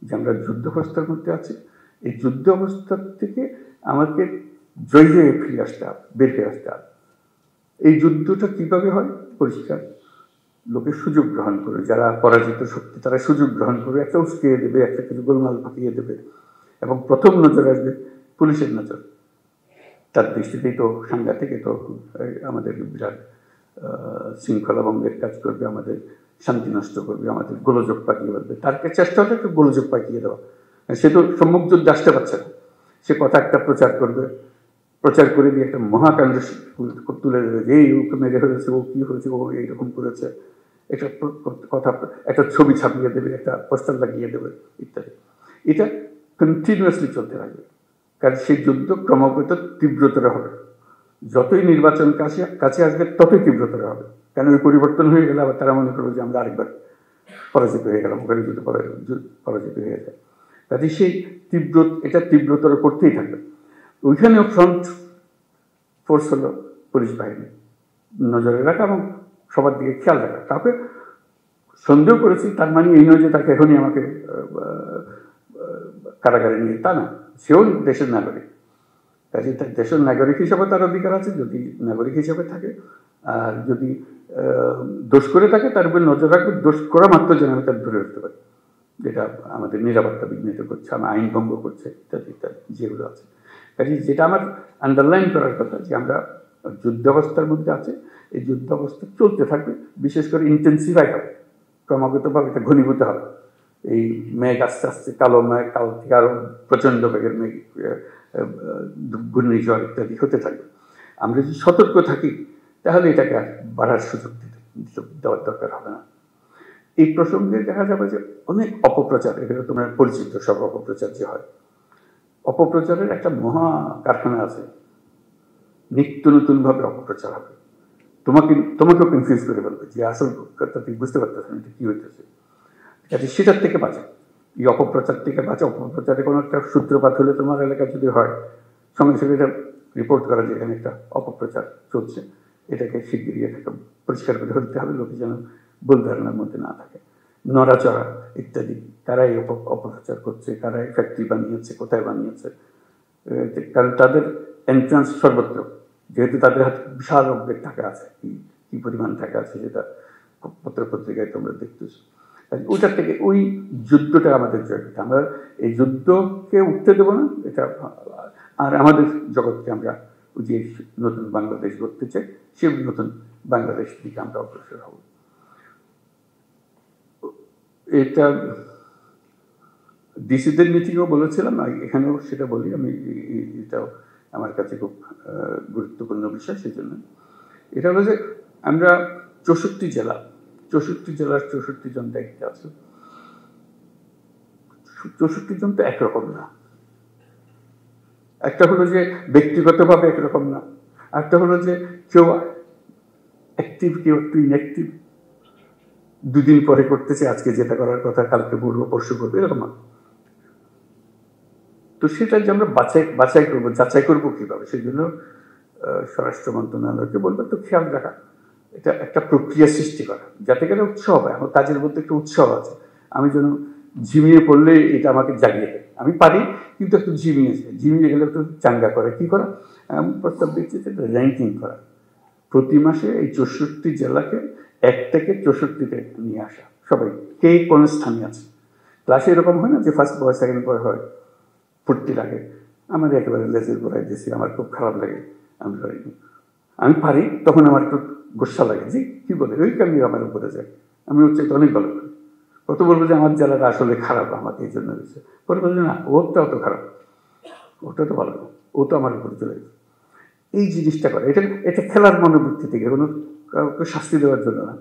যে আমরা যুদ্ধাবস্থার মধ্যে আছি। এই যুদ্ধ অবস্থার থেকে আমাকে জয় জয়ে ফিরে আসতে হবে, বের হয়ে আসতে হবে। এই যুদ্ধটা কিভাবে হয়? পরিষ্কার, লোকে সুযোগ গ্রহণ করে, যারা পরাজিত শক্তি তারা সুযোগ গ্রহণ করে একটা উস্কিয়ে দেবে, একটা কিছু গোলমাল পাকিয়ে দেবে, এবং প্রথম নজর আসবে পুলিশের নজর। তার দৃষ্টিতেই তো সাংঘাতিক, তো আমাদের বিরাট শৃঙ্খলা ভঙ্গের কাজ করবে, আমাদের শান্তি নষ্ট করবে, আমাদের গোলযোগ পাকিয়ে বলবে। তার চেষ্টা হলে একটু গোলযোগ পাকিয়ে দেওয়া। সে তো সম্মুখ যুদ্ধে আসতে পারছে না, সে কথা একটা প্রচার করবে, প্রচার করে দিয়ে একটা মহাকাণ্ড তুলে দেবে যে এই ওকে মেরে হয়েছে, ও কি হয়েছে, ও এইরকম করেছে, একটা কথা, একটা ছবি ছাপিয়ে দেবে, একটা পোস্টার লাগিয়ে দেবে ইত্যাদি। এটা কন্টিনিউয়াসলি চলতে থাকবে, কারণ সেই যুদ্ধ ক্রমাগত তীব্রতর হবে। যতই নির্বাচন কাছে আসবে ততই তীব্রতর হবে, কেন ওই পরিবর্তন হয়ে গেলে আবার তারা মনে করবে যে আমরা আরেকবার পরাজিত হয়ে গেলাম, ওখানে যুদ্ধ পরাজিত হয়ে যায়। কাজে সেই এটা তীব্রতর করতেই থাকবে। ওইখানেও ফ্রন্ট ফোর্স হলো পুলিশ বাহিনী, নজরে রাখা এবং সবার দিকে খেয়াল রাখা। কাউকে সন্দেহ করেছি তার মানে এই নয় যে তাকে এখনই আমাকে কারাগারে নিয়ে, তা না, সেও দেশের নাগরিক। কাজে তার দেশের নাগরিক হিসাবে তার অধিকার আছে, যদি নাগরিক হিসাবে থাকে। আর যদি দোষ করে থাকে তার উপর নজর রাখবে, দোষ করা মাত্র যেন আমি তার ধরে রাখতে পারি, যেটা আমাদের নিরাপত্তা বিঘ্নিত করছে, আমার আইন ভঙ্গ করছে ইত্যাদি ইত্যাদি যেগুলো আছে। কাজে যেটা আমার আন্ডারলাইন করার কথা যে আমরা যুদ্ধাবস্থার মধ্যে আছে, এই যুদ্ধাবস্থা চলতে থাকবে, বিশেষ করে ইন্টেন্সিফাই হবে, ক্রমাগতভাবে এটা ঘনীভূত হবে। এই মেঘ আস্তে আস্তে কালো মেঘ, কাল থেকে আরো প্রচণ্ড বেগের মেঘ, ঘূর্ণিঝড় ইত্যাদি হতে থাকবে। আমরা যদি সতর্ক থাকি তাহলে এটাকে আর বাড়ার সুযোগ দেওয়ার দরকার হবে না। এই প্রসঙ্গে দেখা যাবে যে অনেক অপপ্রচার, এগুলো তোমরা পরিচিত সব অপপ্রচার যে হয়, অপপ্রচারের একটা মহা কারখানা আছে, নিত্য নতুনভাবে অপপ্রচার হবে, তোমাকেও কনফিউজ করে বলবে যে আসল কথা তুই বুঝতে পারতেছ না এটা কি হইতেছে। কাজে সেটার থেকে বাঁচা, এই অপপ্রচার থেকে বাঁচা। অপপ্রচারে কোনো একটা সূত্রপাত হলে তোমার এলাকায় যদি হয়, সঙ্গে সঙ্গে এটা রিপোর্ট করা যে এখানে একটা অপপ্রচার চলছে, এটাকে শিগগিরই এটাকে পরিষ্কার করে ফেলতে হবে, লোকে যেন ভুল ধারণার মধ্যে না থাকে। নড়াচড়া ইত্যাদি, কারাই অপপ্রচার করছে, কারাই ফ্যাক্টরি বানিয়েছে, কোথায় বানিয়েছে, কারণ তাদের এন্ট্রান্স সর্বত্র, যেহেতু তাদের হাতে বিশাল অঙ্কের টাকা আছে, কি পরিমাণ টাকা আছে সেটা পত্রিকায় তোমরা দেখতেছো। ওইটার থেকে ওই যুদ্ধটা আমাদের জয়, আমরা এই যুদ্ধকে উঠতে দেবো না এটা। আর আমাদের জগৎকে আমরা যে নতুন বাংলাদেশ গড়তে চাই, সেই নতুন বাংলাদেশ দিকে আমরা অগ্রসর হব। এটা ডিসিদের মিটিংও বলেছিলাম, এখানেও সেটা বলি আমি, এটাও আমার কাছে খুব গুরুত্বপূর্ণ বিষয়। সেই জন্য এটা হলো যে আমরা 64 জেলার 64 জন দায়িত্বে আছে। 64 জন তো একরকম না, একটা হলো যে ব্যক্তিগতভাবে একরকম না, একটা হলো যে কেউ অ্যাক্টিভ কেউ একটু ইনঅ্যাক্টিভ, দুদিন পরে করতেছে, আজকে যেটা করার কথা কালকে বলবো, পরশু করবো, এরকম না। তো সেটা যে আমরা যাচাই করবো কিভাবে, সেই জন্য স্বরাষ্ট্র মন্ত্রণালয়কে বলবো একটু খেয়াল রাখা, এটা একটা প্রক্রিয়া সৃষ্টি করা, যাতে করে উৎসাহ হয়। আমার কাজের মধ্যে একটা উৎসাহ আছে, আমি যেন ঝিমিয়ে পড়লে এটা আমাকে জাগিয়ে দেয়। আমি পারি, কিন্তু একটু ঝিমিয়ে গেলে একটু চাঙ্গা করে কি করা, আমি প্রস্তাব দিচ্ছি যে র্যাঙ্কিং করা। প্রতি মাসে এই 64 জেলাকে 1 থেকে 64-তে নিয়ে আসা, সবাই কে কোন স্থানে আছে। ক্লাসে এরকম হয় না যে ফার্স্ট বয় সেকেন্ড বয় হয়, ফুর্তির আগে আমার একেবারে লেজের গোড়ায় দিয়েছি, আমার খুব খারাপ লাগে, আমি পারি, তখন আমার একটু গোসা লাগে যে কি বলে ওই কারণে আমার উপরে যায়, আমি হচ্ছে অনেক ভালো করি। কত বলবো যে আমার জেলাটা আসলে খারাপ, আমাকে এই জন্য দিচ্ছে, পরে বলছে না ওরটা অত খারাপ, ওটা তো ভালো, ও তো আমার উপরে চলে গেছে। এই জিনিসটা করে, এটা খেলার মনোবৃত্তি থেকে, কোনো কাউকে শাস্তি দেওয়ার জন্য না,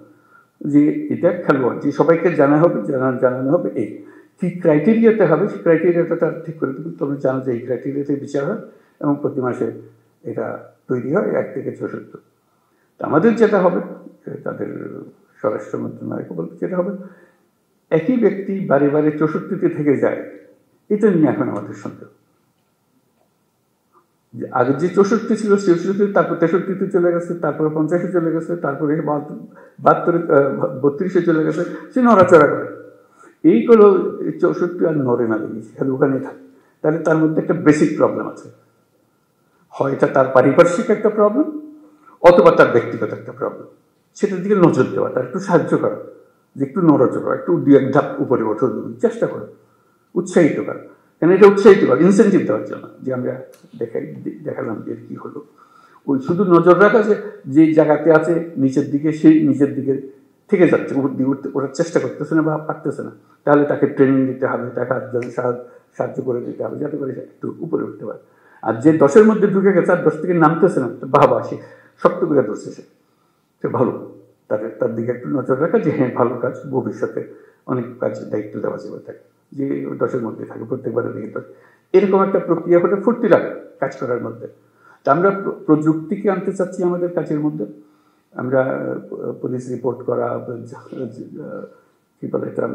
যে এটা খেলোয়াড়, যে সবাইকে জানানো হবে এই কি ক্রাইটেরিয়াতে হবে, সেই ক্রাইটেরিয়াটা তার ঠিক করে দেবেন। তোমরা জানো যে এই ক্রাইটেরিয়াতে বিচার হয় এবং প্রতি মাসে এটা তৈরি হয় 1 থেকে 64। আমাদের যেটা হবে, তাদের স্বরাষ্ট্র মন্ত্রণালয়কে বলতে যেটা হবে, একই ব্যক্তি বারে বারে 64-তে থেকে যায়, এটা নিয়ে এখন আমাদের সন্দেহ। আগে যে 64 ছিল 64, তারপর 63-তে চলে গেছে, তারপরে 50-এ চলে গেছে, তারপরে 32-এ চলে গেছে, সে নড়াচড়া করে। এইগুলো 64 আর নড়ে না, দেখি খালি ওখানে থাকে। তাহলে তার মধ্যে একটা বেসিক প্রবলেম আছে, হয় এটা তার পারিপার্শ্বিক একটা প্রবলেম, অথবা তার ব্যক্তিগত একটা প্রবলেম। সেটার দিকে নজর দেওয়া, তার একটু সাহায্য করা, যে একটু নড়াচড়া, একটু 2-1 ধাপ উপরে ওঠার চেষ্টা করে, উৎসাহিত করা। কেন এটা উৎসাহিত করা, ইনসেন্টিভ দেওয়ার জন্য, যে আমরা দেখালাম যে কি হলো। ওই শুধু নজর রাখা যে জায়গাতে আছে নিচের দিকে, সেই নিচের দিকে থেকে যাচ্ছে, উপর দিয়ে ওঠার চেষ্টা করতেছে না বা পারতেছে না, তাহলে তাকে ট্রেনিং দিতে হবে, তাকে আরেকজন সাহায্য করে দিতে হবে, যাতে করে একটু উপরে উঠতে পারে। আর যে 10-এর মধ্যে ঢুকে গেছে আর 10 থেকে নামতেছে না, বাবা সে শক্ত করে ধরছে, সে ভালো, তার দিকে একটু নজর রাখা, যে হ্যাঁ ভালো কাজ, ভবিষ্যতে অনেক কাজ দায়িত্ব দেওয়া যাবে তাকে, যে 10-এর মধ্যে থাকে, প্রত্যেকবারের দিকে 10। এরকম একটা প্রক্রিয়া হলে ফুর্তি লাগে কাজ করার মধ্যে। তা আমরা প্রযুক্তিকে আনতে চাচ্ছি আমাদের কাজের মধ্যে। আমরা পুলিশ রিপোর্ট করা, কি বলে এটা,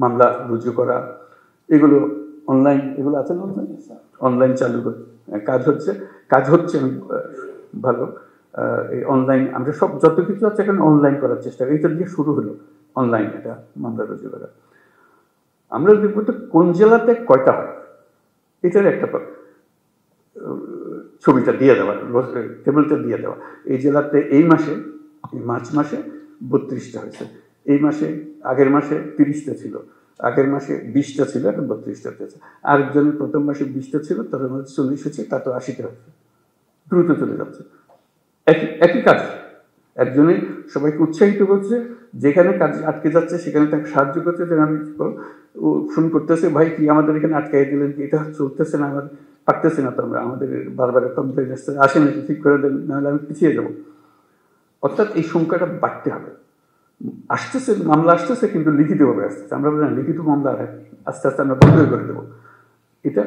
মামলা রুজু করা, এগুলো অনলাইন, এগুলো আছে না, অনলাইন চালু করে কাজ হচ্ছে আমি ভালো। এই অনলাইন আমরা সব যত কিছু আছে এখন অনলাইন করার চেষ্টা করি, এটা দিয়ে শুরু হলো অনলাইন, এটা মামলা রুজু করা। আমরা দেখবো তো কোন জেলাতে কয়টা হয়, এটার একটা ছবিটা দিয়ে দেওয়া, টেবিলটা দিয়ে দেওয়া। এই জেলাতে এই মাসে, এই মার্চ মাসে 32টা হয়েছে, এই মাসে আগের মাসে 30টা ছিল, আগের মাসে 20টা ছিল, এখন 32টা হয়েছে। আরেকজনের প্রথম মাসে 20টা ছিল, তার মধ্যে 40 হয়েছে, তা তো 80টা হয়েছে, দ্রুত চলে যাচ্ছে। একই কাজ, একজনে সবাইকে উৎসাহিত করছে, যেখানে কাজ আটকে যাচ্ছে সেখানে তাকে সাহায্য করছে, যে আমি ফোন করতেছে, ভাই কি আমাদের এখানে আটকাই দিলেন, এটা চলতেছে না, আমার পারতেছে না, তো আমরা আমাদের বারবার কমপ্লেন আসছে, আসেন ঠিক করে দেন, নাহলে আমি পিছিয়ে যাবো। অর্থাৎ এই সংখ্যাটা বাড়তে হবে। আসতেছে মামলা আসতেছে, কিন্তু লিখিতভাবে আসতেছে, আমরা বলি না লিখিত মামলা আস্তে আস্তে আমরা বন্ধ করে দেবো। এটা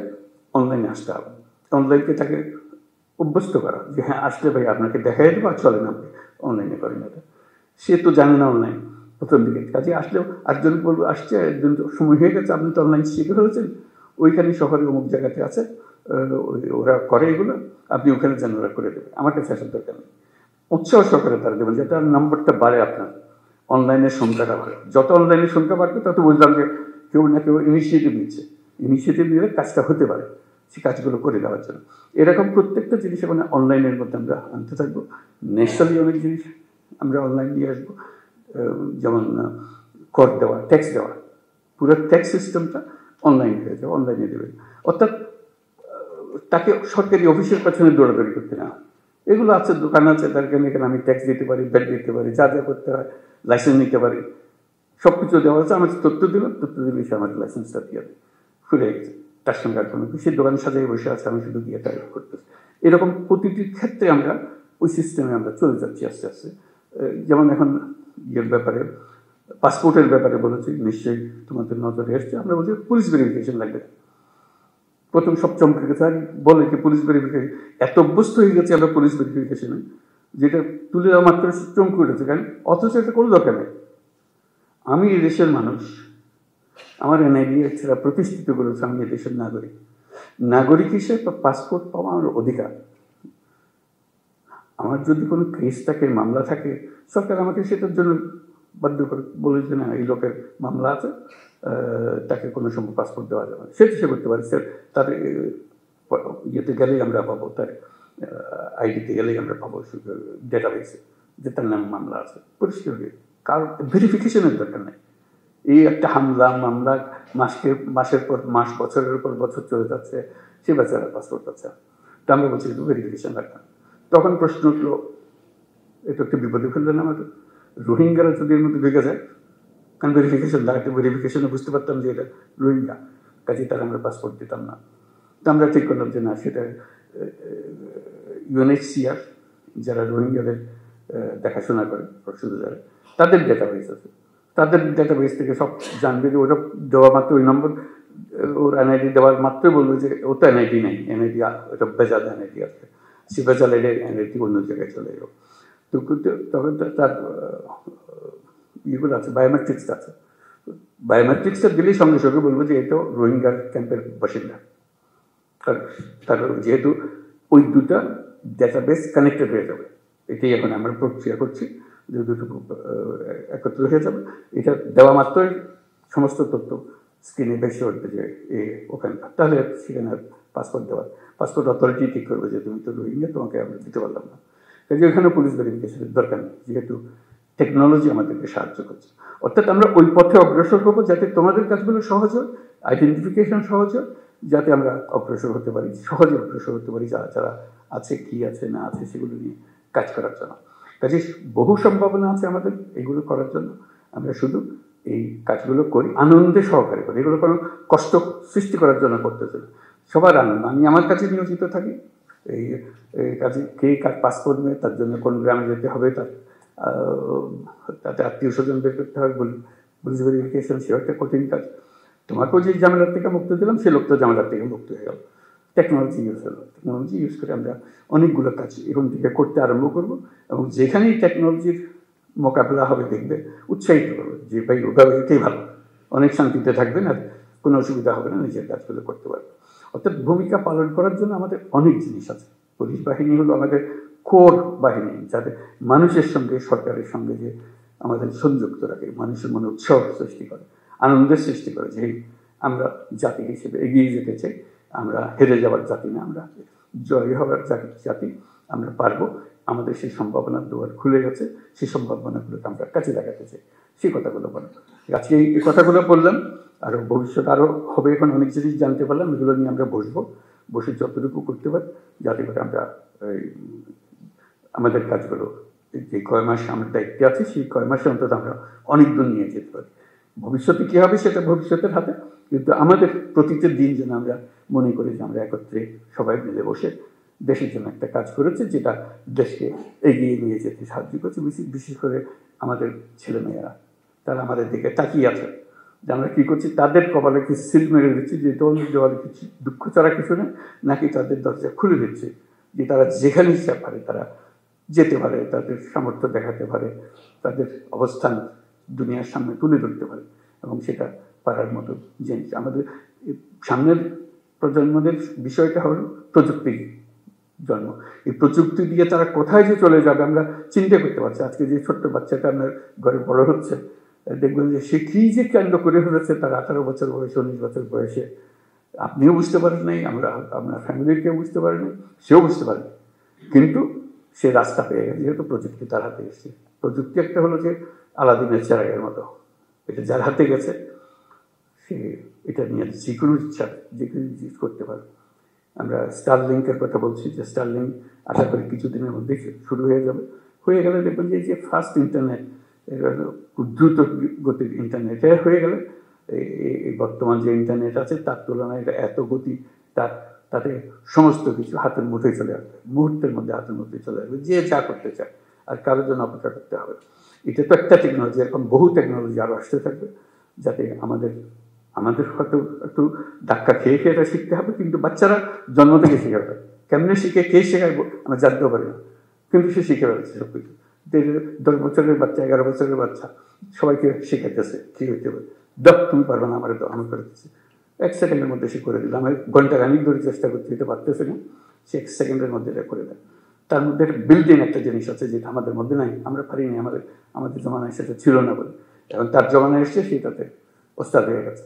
অনলাইনে আসতে হবে, অনলাইনকে তাকে অভ্যস্ত করা, যে হ্যাঁ আসলে ভাই আপনাকে দেখাই দেবো, আর চলেন আপনি অনলাইনে করেন। এটা সে তো জানে না অনলাইন প্রথম দিকে, কাজে আসলেও আরেকজন বলবো আসছে, একজন সময় হয়ে গেছে, আপনি তো অনলাইন শিখে ফেলেছেন, ওইখানে শহরে অমুক জায়গাতে আছে, ওরা করে এগুলো, আপনি ওখানে যেন ওরা করে দেবে, আমার কাছে আসার দরকার নেই। উৎসাহ সহকারে তারা দেবেন, যাতে নাম্বারটা বাড়ে, আপনার অনলাইনের সংখ্যাটা বাড়ে। যত অনলাইনের সংখ্যা বাড়বে তত বুঝলাম যে কেউ না কেউ ইনিশিয়েটিভ নিলে কাজটা হতে পারে, সে কাজগুলো করে দেওয়ার জন্য। এরকম প্রত্যেকটা জিনিস মানে অনলাইনের মধ্যে আমরা আনতে থাকবো। ন্যাশনালি অনেক জিনিস আমরা অনলাইন নিয়ে আসবো, যেমন কর দেওয়া, ট্যাক্স দেওয়া, পুরো ট্যাক্স সিস্টেমটা অনলাইন হয়ে যাবে, অনলাইনে দেবে। অর্থাৎ তাকে সরকারি অফিসের পেছনে দৌড়াদৌড়ি করতে না, এগুলো আছে, দোকান আছে, তার কারণে এখানে আমি ট্যাক্স দিতে পারি, ব্যাট দিতে পারি, যা যা করতে হয়, লাইসেন্স নিতে পারি, সব কিছু দেওয়া আছে। আমার তথ্য দিলে সে আমার লাইসেন্সটা দিয়ে দেয়, খুলে গেছে, তার সঙ্গে আর কোনো সে দোকান সাজাই বসে আছে, আমি শুধু গিয়ে টাইপ করতেছি। এরকম প্রতিটি ক্ষেত্রে আমরা ওই সিস্টেমে আমরা চলে যাচ্ছি আস্তে আস্তে। যেমন এখন ইয়ের ব্যাপারে, পাসপোর্টের ব্যাপারে বলেছি, নিশ্চয়ই তোমাদের নজরে এসছে, আমরা বলছি পুলিশ ভেরিফিকেশন লাগবে। প্রথম সব চমকে গেছে, আর বলে যে পুলিশ ভেরিফিকেশন, এত অভ্যস্ত হয়ে গেছে আমরা পুলিশ ভেরিফিকেশনে, যেটা তুলে দেওয়া মাত্র চমকে উঠেছে। কারণ অথচ এটা কোনো দরকার নেই। আমি এই দেশের মানুষ, আমার এনআইডি ছাড়া প্রতিষ্ঠিত করেছে, আমি এই দেশের নাগরিক। নাগরিক হিসেবে পাসপোর্ট পাওয়া আমার অধিকার। আমার যদি কোনো কেস থাকে, মামলা থাকে, সরকার আমাকে সেটার জন্য বাধ্য করে বলে যে না, এই লোকের মামলা আছে, তাকে কোনো সময় পাসপোর্ট দেওয়া যাবে না, সেটা সে করতে পারে। স্যার তার ইয়েতে গেলেই আমরা পাবো, তার আইডিতে গেলেই আমরা পাবো ডেটাবেসে যে তার নামে মামলা আছে, পরিষ্কার হয়ে। কারণ ভেরিফিকেশনের দরকার নেই। এই একটা হামলা মামলা মাসের পর মাস, বছরের পর বছর চলে যাচ্ছে, সে বেচারা পাসপোর্ট পাচ্ছে। তা আমরা বলছি কিন্তু ভেরিফিকেশন লাগবে। তখন প্রশ্ন উঠলো, এটা একটু বিপদে ফেললেন আমাদের। রোহিঙ্গারা যদি এর মধ্যে ঢুকে যায়, কারণ ভেরিফিকেশন লাগবে, ভেরিফিকেশনে বুঝতে পারতাম যে এটা রোহিঙ্গা, কাজে তারা আমরা পাসপোর্ট দিতাম না। তো আমরা ঠিক করলাম যে না, সেটা ইউএনএইচসিআর যারা রোহিঙ্গাদের দেখাশোনা করে, যারা, তাদের ডেটাবেস আছে, তাদের ডেটাবেস থেকে সব জানবে যে ওটা দেওয়া মাত্র, ওই নম্বর ওর এনআইডি দেওয়ার মাত্রই বলবে যে ও তো এনআইডি নেই, এনআইডি ওটা বেজাল এনআইডি আছে, সে বেজাল এনআইডি অন্য জায়গায় চলে যাবে। তো তখন তার ইয়েগুলো আছে, বায়োমেট্রিক্সটা আছে, বায়োমেট্রিক্সটা দিলেই সঙ্গে সঙ্গে বলবো যে এটা রোহিঙ্গা ক্যাম্পের বাসিন্দা। তার যেহেতু ওই দুটা ডেটাবেস কানেক্টেড হয়ে যাবে, এটাই এখন আমরা প্রক্রিয়া করছি, যে দুটো একত্র হয়ে যাবে। এটা দেওয়া মাত্রই সমস্ত তথ্য স্ক্রিনে ভেসে উঠবে যে ওখানকার, তাহলে সেখানে পাসপোর্ট দেওয়ার, পাসপোর্ট অথরিটি ঠিক করবে যে তুমি তো রোহিঙ্গা, তোমাকে আমরা দিতে পারলাম না। কাজে ওখানে পুলিশ ভেরিফিকেশনের দরকার নেই, যেহেতু টেকনোলজি আমাদেরকে সাহায্য করছে। অর্থাৎ আমরা ওই পথে অগ্রসর হবো যাতে তোমাদের কাজগুলো সহজ হয়, আইডেন্টিফিকেশন সহজ হয়, যাতে আমরা অগ্রসর হতে পারি, সহজে অগ্রসর হতে পারি, যারা যারা আছে, কি আছে না আছে সেগুলো নিয়ে কাজ করার জন্য। কাজে বহু সম্ভাবনা আছে আমাদের এগুলো করার জন্য। আমরা শুধু এই কাজগুলো করি আনন্দে সহকারে করি, এগুলো কোনো কষ্ট সৃষ্টি করার জন্য করতেছে না, সবার আনন্দ। আমি আমার কাছে নিয়োজিত থাকি এই কাজে, কে কার পাসপোর্ট নেই, তার জন্য কোন গ্রামে যেতে হবে, তাতে আত্মীয় স্বজন বের করতে হবে, পুলিশ ভেরিফিকেশন, সেও একটা কঠিন কাজ। তোমাকেও যে ঝামেলার থেকে মুক্ত দিলাম, সে লোকটা ঝামেলার থেকে মুক্ত হয়ে গেল। টেকনোলজি ইউজ হলো, টেকনোলজি ইউজ করে আমরা অনেকগুলো কাজ এখন থেকে করতে আরম্ভ করব, এবং যেখানেই টেকনোলজির মোকাবেলা হবে দেখবে উৎসাহিত করবে যে ভাই ওভাবে এটাই ভালো, অনেক শান্তিতে থাকবেন, আর কোনো অসুবিধা হবে না, নিজের কাজগুলো করতে পারবে। অর্থাৎ ভূমিকা পালন করার জন্য আমাদের অনেক জিনিস আছে। পুলিশ বাহিনী হলো আমাদের কোর বাহিনী, যাতে মানুষের সঙ্গে, সরকারের সঙ্গে যে আমাদের সংযুক্ত রাখে, মানুষের মনে উৎসাহ সৃষ্টি করে, আনন্দের সৃষ্টি করে, যে আমরা জাতি হিসেবে এগিয়ে যেতে চাই, আমরা হেরে যাওয়ার জাতি না, আমরা জয় হওয়ার জাতি, আমরা পারবো, আমাদের সেই সম্ভাবনার দুয়ার খুলে গেছে, সেই সম্ভাবনাগুলোকে আমরা কাজে লাগাতে চাই, সেই কথাগুলো বললাম। আজকে এই কথাগুলো বললাম, আরও ভবিষ্যৎ আরও হবে, এখন অনেক জিনিস জানতে পারলাম, এগুলো নিয়ে আমরা বসে যতটুকু করতে পারি, যাতে করে আমরা আমাদের কাজগুলো যে কয় মাস আমরা দায়িত্বে আছি, সেই কয় মাসে অন্তত আমরা অনেক দূর নিয়ে যেতে পারি। ভবিষ্যতে কী হবে সেটা ভবিষ্যতের হাতে, কিন্তু আমাদের প্রতিটা দিন যেন আমরা মনে করি যে আমরা একত্রে সবাই মিলে বসে দেশের জন্য একটা কাজ করেছে, যেটা দেশকে এগিয়ে নিয়ে যেতে সাহায্য করছে। বিশেষ করে আমাদের ছেলেমেয়েরা, তারা আমাদের দিকে তাকিয়ে আছে যে আমরা কী করছি, তাদের কপালে কি সিল মেরে দিচ্ছি যে দোল দেওয়ালে কিছু দুঃখ ছাড়া কিছু নেই, নাকি তাদের দরজা খুলে দিচ্ছে যে তারা যেখানে ইচ্ছা পারে তারা যেতে পারে, তাদের সামর্থ্য দেখাতে পারে, তাদের অবস্থান দুনিয়ার সামনে তুলে ধরতে পারে, এবং সেটা পারার মতো জিনিস। আমাদের সামনের প্রজন্মদের বিষয়টা হলো প্রযুক্তির জন্ম। এই প্রযুক্তি দিয়ে তারা কোথায় যে চলে যাবে আমরা চিন্তা করতে পারছি। আজকে যে ছোট্ট বাচ্চাটা আপনার ঘরে বড় হচ্ছে, দেখবেন যে সে কী যে কাণ্ড করে ফেলেছে তার 18 বছর বয়সে, 19 বছর বয়সে। আপনিও বুঝতে পারেন নাই, আপনার ফ্যামিলির কেউ বুঝতে পারেন, সেও বুঝতে পারেন, কিন্তু সে রাস্তা পেয়ে গেছে, যেহেতু প্রযুক্তি তার হাতে এসেছে। প্রযুক্তি একটা হলো যে আলাদিনের চেরাগের মতো, এটা যার হাতে গেছে সে এটা নিয়ে যে কোনো ইচ্ছা যে কোনো জিনিস করতে পারে। আমরা স্টারলিংকের কথা বলছি, যে স্টারলিংক আশা করি কিছুদিনের মধ্যেই শুরু হয়ে যাবে। হয়ে গেলে দেখবেন যে ফার্স্ট ইন্টারনেট, খুব দ্রুত গতির ইন্টারনেট হয়ে গেলে এই বর্তমান যে ইন্টারনেট আছে তার তুলনায় এটা এত গতি, তাতে সমস্ত কিছু হাতের মুঠোয় চলে আসবে, মুহূর্তের মধ্যে হাতের মুঠোয় চলে আসবে, যে যা করতে চায়, আর কারোর জন্য অপেক্ষা করতে হবে। এটা তো একটা টেকনোলজি, এরকম বহু টেকনোলজি আরও আসতে থাকবে, যাতে আমাদের আমাদের হয়তো একটু ধাক্কা খেয়ে খেয়ে এটা শিখতে হবে, কিন্তু বাচ্চারা জন্ম থেকে শিখে ফেলে। কেমনে শিখে, কে শেখাবো আমরা জানতেও পারি না, কিন্তু সে শিখে ফেলছে সব কিছু। 10 বছরের বাচ্চা, 11 বছরের বাচ্চা সবাইকে শেখাতেছে কি হইতে পারে। তুমি পারবে না, আমার তো আমি করতেছি। 1 সেকেন্ডের মধ্যে সে করে দিল। আমি ঘন্টা খানিক ধরে চেষ্টা করছি, এটা পারতেছে না, সে 1 সেকেন্ডের মধ্যে এটা করে দেয়। তার মধ্যে একটা বিল্ট ইন একটা জিনিস আছে যেটা আমাদের মধ্যে নাই, আমরা পারিনি, আমাদের জমানায় সেটা ছিল না বলে। এখন তার জমানায় এসছে, সেটাতে ওস্তাদ হয়ে গেছে।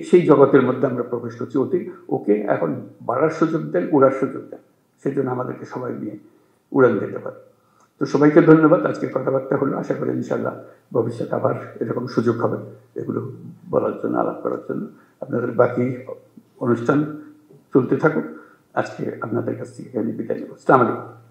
সেই জগতের মধ্যে আমরা প্রবেশ করছি। ওকে এখন বাড়ার সুযোগ দেন, উড়ার সুযোগ দেন, সেই জন্য আমাদেরকে সবাই নিয়ে উড়ান দিতে পারে। তো সবাইকে ধন্যবাদ। আজকে কথাবার্তা হলো, আশা করি ইনশাল্লাহ ভবিষ্যতে আবার এরকম সুযোগ হবে এগুলো বলার জন্য, আলাপ করার জন্য। আপনাদের বাকি অনুষ্ঠান চলতে থাকুক। আজকে আপনাদের কাছ থেকে বিদায় নেব। আসসালামু আলাইকুম।